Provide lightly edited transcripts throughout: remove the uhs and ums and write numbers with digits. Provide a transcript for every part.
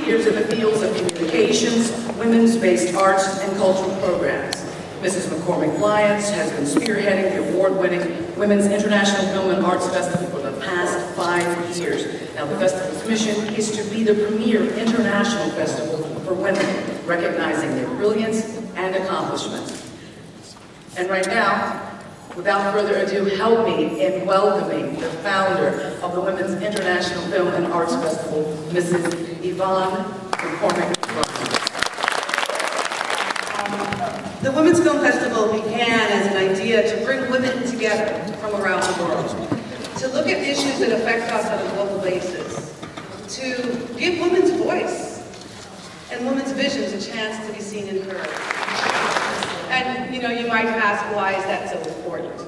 years in the fields of communications, women's-based arts, and cultural programs. Mrs. McCormick-Lyons has been spearheading the award-winning Women's International Film and Arts Festival for the past 5 years. Now, the festival's mission is to be the premier international festival for women, recognizing their brilliance and accomplishments. And right now, without further ado, help me in welcoming the founder of the Women's International Film and Arts Festival, Mrs. Yvonne McCormick-Lyons. The Women's Film Festival began as an idea to bring women together from around the world, to look at issues that affect us on a global basis, to give women's voice and women's visions a chance to be seen and heard. And, you know, you might ask, why is that so important?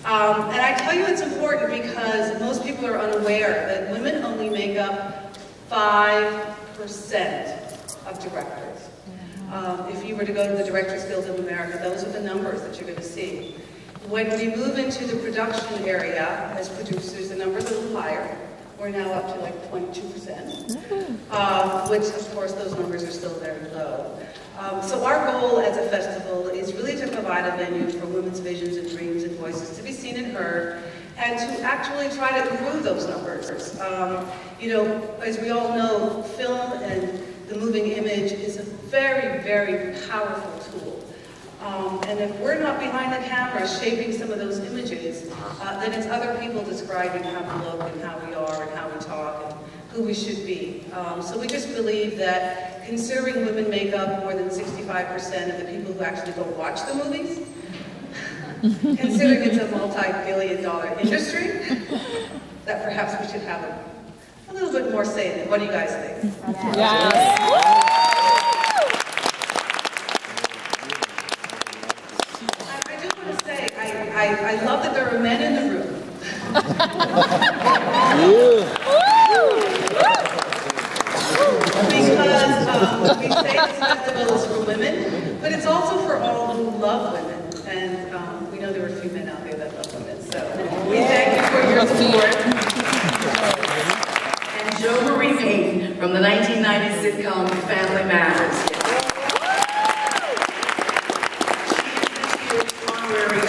And I tell you it's important because most people are unaware that women only make up 5% of directors. If you were to go to the Directors Guild of America, those are the numbers that you're going to see. When we move into the production area as producers, the numbers are a little higher. We're now up to like 22%, which of course those numbers are still very low. So our goal as a festival is really to provide a venue for women's visions and dreams and voices to be seen and heard, and to actually try to improve those numbers. You know, as we all know, film and the moving image is a very, very powerful tool. And if we're not behind the camera shaping some of those images, then it's other people describing how we look and how we are and how we talk and who we should be. So we just believe that considering women make up more than 65% of the people who actually go watch the movies, considering it's a multi-billion-dollar industry, that perhaps we should have a little bit more say in it. What do you guys think? Yes. I love that there are men in the room. Because we say this festival is for women, but it's also for all who love women. And we know there are a few men out there that love women. So we thank you for your support. And Jo Marie Payton from the 1990s sitcom Family Matters.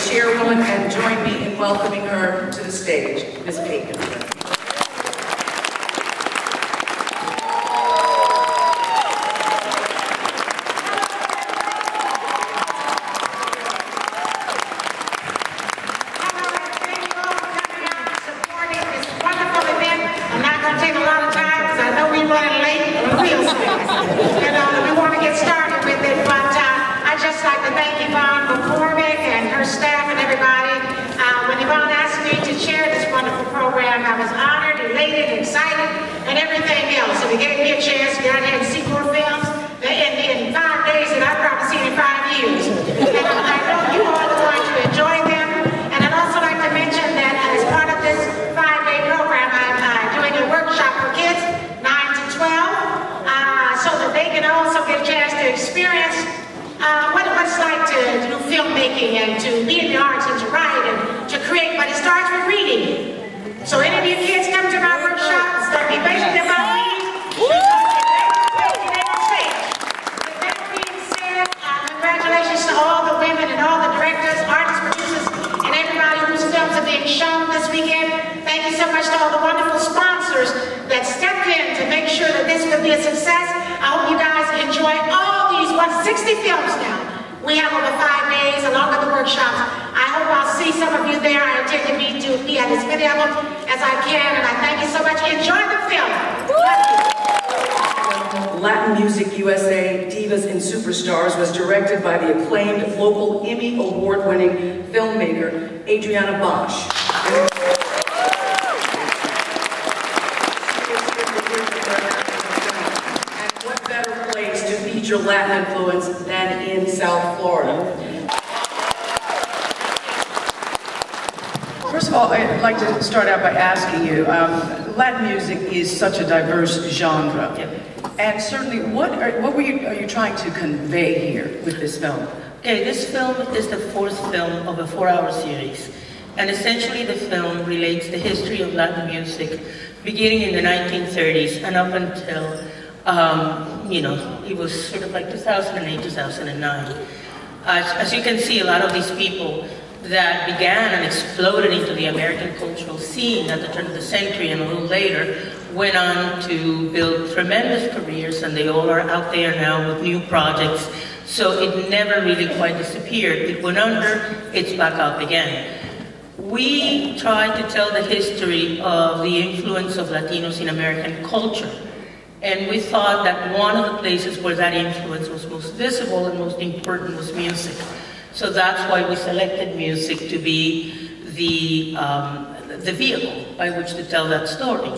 Chairwoman, and join me in welcoming her to the stage, Ms. Payton. And to be in the arts and to write and to create, but it starts with reading. So any of you kids come to my workshop, it's going to be basically about reading. With that being said, congratulations to all the women and all the directors, artists, producers, and everybody whose films are being shown this weekend. Thank you so much to all the wonderful sponsors that stepped in to make sure that this would be a success. I hope you guys enjoy all these 160 films now. We have over 5 days along with the workshops. I hope I'll see some of you there. I intend to be at as many of them as I can, and I thank you so much. Enjoy the film. Latin Music USA Divas and Superstars was directed by the acclaimed local Emmy Award-winning filmmaker Adriana Bosch. Your Latin influence than in South Florida. First of all, I'd like to start out by asking you, Latin music is such a diverse genre, and certainly what are you trying to convey here with this film? Okay, this film is the 4th film of a 4-hour series, and essentially the film relates the history of Latin music beginning in the 1930s and up until You know, it was sort of like 2008, 2009. As you can see, a lot of these people that began and exploded into the American cultural scene at the turn of the century and a little later went on to build tremendous careers, and they all are out there now with new projects. So it never really quite disappeared. It went under, it's back up again. We tried to tell the history of the influence of Latinos in American culture. And we thought that one of the places where that influence was most visible and most important was music. So that's why we selected music to be the vehicle by which to tell that story.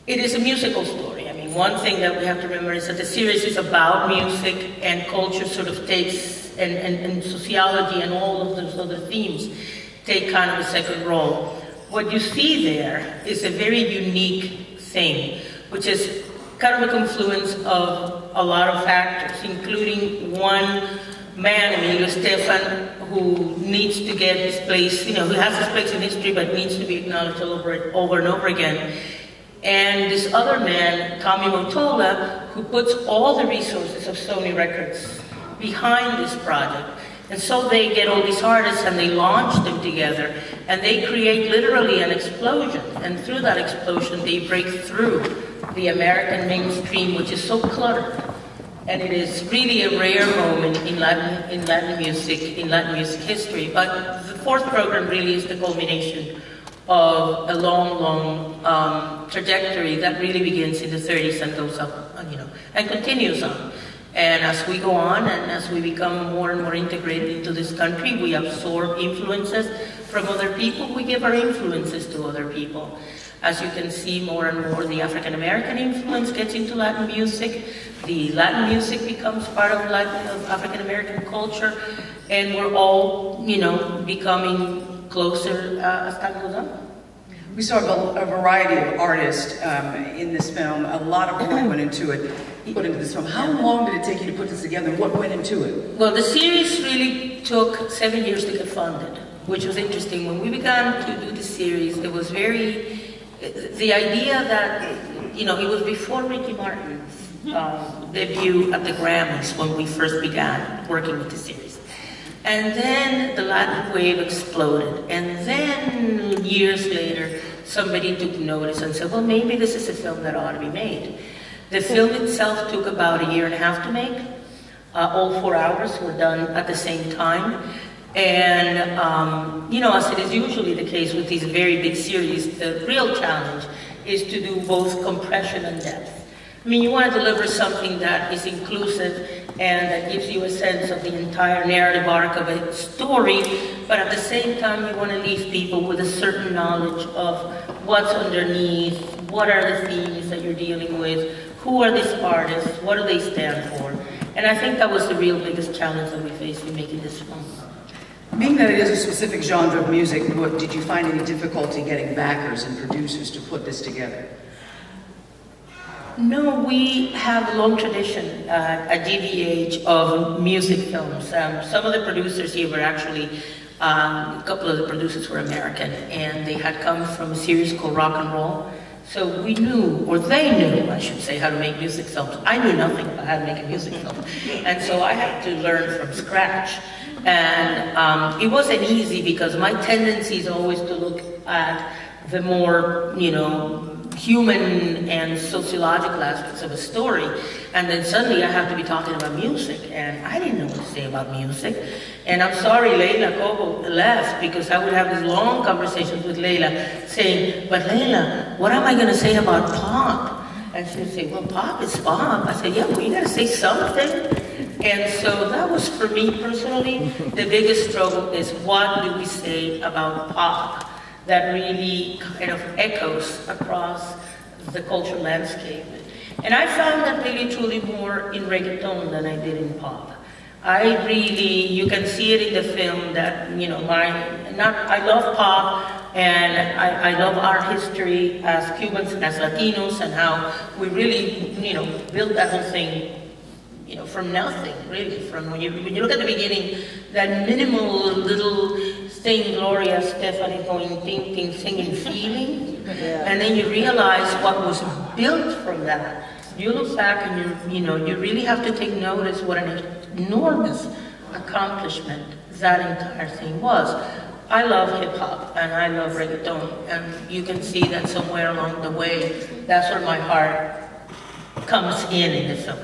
It is a musical story. I mean, one thing that we have to remember is that the series is about music, and culture sort of takes, and sociology and all of those other themes take kind of a second role. What you see there is a very unique thing, which is kind of a confluence of a lot of factors, including one man, Emilio Estefan, who needs to get his place, you know, who has his place in history but needs to be acknowledged over and over again. And this other man, Tommy Motola, who puts all the resources of Sony Records behind this project. And so they get all these artists and they launch them together, and they create literally an explosion. And through that explosion, they break through the American mainstream, which is so cluttered. And it is really a rare moment in Latin music history. But the fourth program really is the culmination of a long trajectory that really begins in the 30s and goes up, you know, and continues on. And as we go on and as we become more and more integrated into this country, we absorb influences from other people. We give our influences to other people. As you can see, more and more the African American influence gets into Latin music. The Latin music becomes part of African American culture, and we're all, you know, becoming closer as time goes on. We saw a variety of artists in this film. A lot of work went into it. Put into this film. How long did it take you to put this together? What went into it? Well, the series really took 7 years to get funded, which was interesting. When we began to do the series, it was the idea that, you know, it was before Ricky Martin's debut at the Grammys when we first began working with the series. And then the Latin wave exploded. And then years later, somebody took notice and said, well, maybe this is a film that ought to be made. The film itself took about 1.5 years to make. All 4 hours were done at the same time. And, you know, as it is usually the case with these very big series, the real challenge is to do both compression and depth. I mean, you want to deliver something that is inclusive and that gives you a sense of the entire narrative arc of a story, but at the same time, you want to leave people with a certain knowledge of what's underneath, what are the themes that you're dealing with, who are these artists, what do they stand for. And I think that was the real biggest challenge that we faced in making this film. Being that it is a specific genre of music, did you find any difficulty getting backers and producers to put this together? No, we have a long tradition at GVH of music films. Some of the producers here were actually, a couple of the producers were American, and they had come from a series called Rock and Roll. So we knew, or they knew, I should say, how to make music films. I knew nothing about how to make a music film. And so I had to learn from scratch. And it wasn't easy because my tendency is always to look at the more, you know, human and sociological aspects of a story, and then suddenly I have to be talking about music, and I didn't know what to say about music. And I'm sorry Leila Cobo left, because I would have these long conversations with Leila saying, but Leila, what am I going to say about pop? And she would say, well, pop is pop. I said, yeah, well, you got to say something. And so that was, for me personally, the biggest struggle is what do we say about pop that really kind of echoes across the cultural landscape. And I found that really truly more in reggaeton than I did in pop. I really, you can see it in the film that, you know, I love pop, and I love our history as Cubans and as Latinos, and how we really, you know, built that whole thing, you know, from nothing, really. From when you look at the beginning, that minimal little thing, Gloria Estefan is going ting, ting, singing, feeling, and then you realize what was built from that. You look back and you really have to take notice what an enormous accomplishment that entire thing was. I love hip hop and I love reggaeton, and you can see that somewhere along the way, that's where my heart comes in the film,